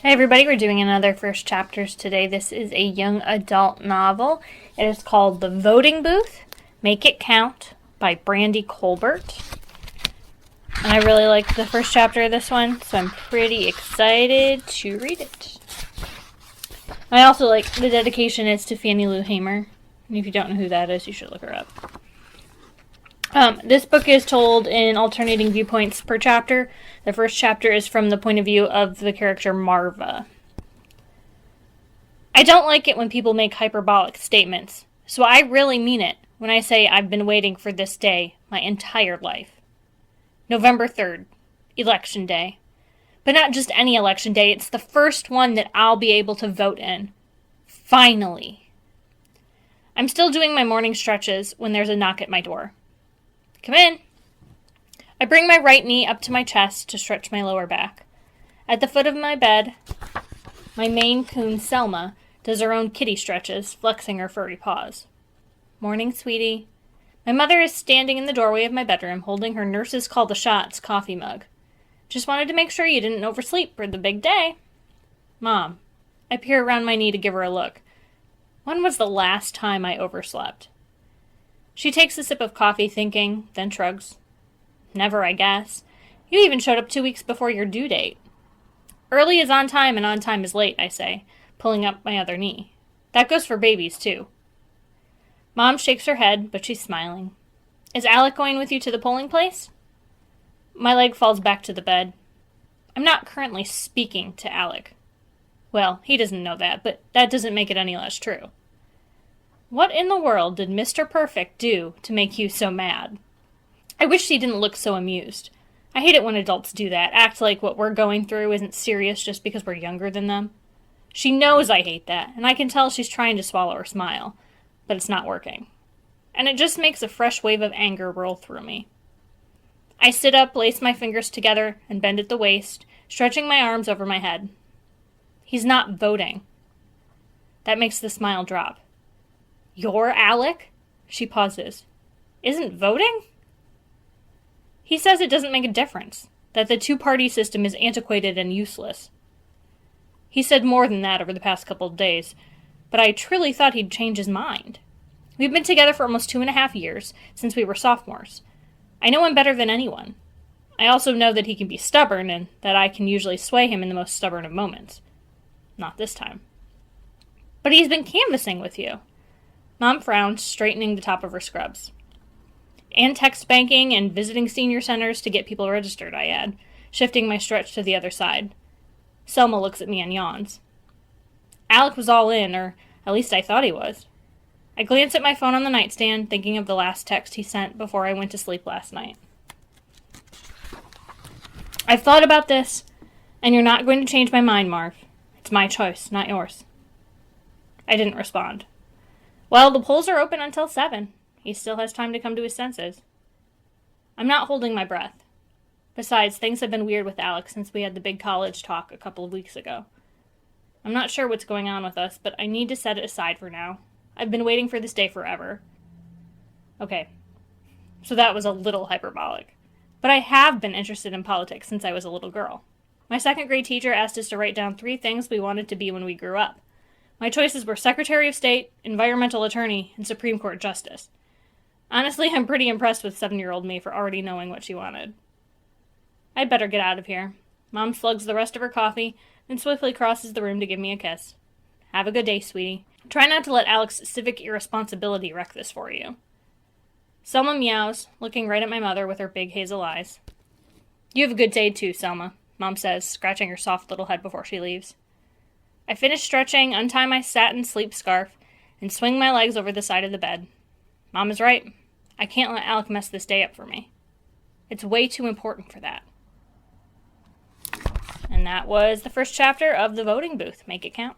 Hey everybody, we're doing another first chapters today. This is a young adult novel. It is called The Voting Booth, Make It Count by Brandy Colbert. And I really like the first chapter of this one, so I'm pretty excited to read it. I also like the dedication is to Fannie Lou Hamer. And if you don't know who that is, you should look her up. This book is told in alternating viewpoints per chapter. The first chapter is from the point of view of the character Marva. I don't like it when people make hyperbolic statements, so I really mean it when I say I've been waiting for this day my entire life. November 3rd, Election Day. But not just any election day, it's the first one that I'll be able to vote in. Finally. I'm still doing my morning stretches when there's a knock at my door. Come in. I bring my right knee up to my chest to stretch my lower back. At the foot of my bed, my Maine Coon Selma does her own kitty stretches, flexing her furry paws. Morning, sweetie. My mother is standing in the doorway of my bedroom, holding her nurses call the shots coffee mug. Just wanted to make sure you didn't oversleep for the big day. Mom. I peer around my knee to give her a look. When was the last time I overslept? She takes a sip of coffee, thinking, then shrugs. Never, I guess. You even showed up 2 weeks before your due date. Early is on time and on time is late, I say, pulling up my other knee. That goes for babies, too. Mom shakes her head, but she's smiling. Is Alec going with you to the polling place? My leg falls back to the bed. I'm not currently speaking to Alec. Well, he doesn't know that, but that doesn't make it any less true. What in the world did Mr. Perfect do to make you so mad? I wish he didn't look so amused. I hate it when adults do that, act like what we're going through isn't serious just because we're younger than them. She knows I hate that, and I can tell she's trying to swallow her smile, but it's not working. And it just makes a fresh wave of anger roll through me. I sit up, lace my fingers together, and bend at the waist, stretching my arms over my head. He's not voting. That makes the smile drop. Your Alec? She pauses. Isn't voting? He says it doesn't make a difference, that the two-party system is antiquated and useless. He said more than that over the past couple of days, but I truly thought he'd change his mind. We've been together for almost 2.5 years, since we were sophomores. I know him better than anyone. I also know that he can be stubborn, and that I can usually sway him in the most stubborn of moments. Not this time. But he's been canvassing with you. Mom frowned, straightening the top of her scrubs. And text banking and visiting senior centers to get people registered, I add, shifting my stretch to the other side. Selma looks at me and yawns. Alec was all in, or at least I thought he was. I glance at my phone on the nightstand, thinking of the last text he sent before I went to sleep last night. I've thought about this, and you're not going to change my mind, Marv. It's my choice, not yours. I didn't respond. Well, the polls are open until 7. He still has time to come to his senses. I'm not holding my breath. Besides, things have been weird with Alex since we had the big college talk a couple of weeks ago. I'm not sure what's going on with us, but I need to set it aside for now. I've been waiting for this day forever. Okay, so that was a little hyperbolic. But I have been interested in politics since I was a little girl. My second grade teacher asked us to write down 3 things we wanted to be when we grew up. My choices were Secretary of State, Environmental Attorney, and Supreme Court Justice. Honestly, I'm pretty impressed with 7-year-old me for already knowing what she wanted. I'd better get out of here. Mom slugs the rest of her coffee, then swiftly crosses the room to give me a kiss. Have a good day, sweetie. Try not to let Alec's civic irresponsibility wreck this for you. Selma meows, looking right at my mother with her big hazel eyes. You have a good day too, Selma, Mom says, scratching her soft little head before she leaves. I finish stretching, untie my satin sleep scarf, and swing my legs over the side of the bed. Mom is right. I can't let Alec mess this day up for me. It's way too important for that. And that was the first chapter of The Voting Booth. Make it count.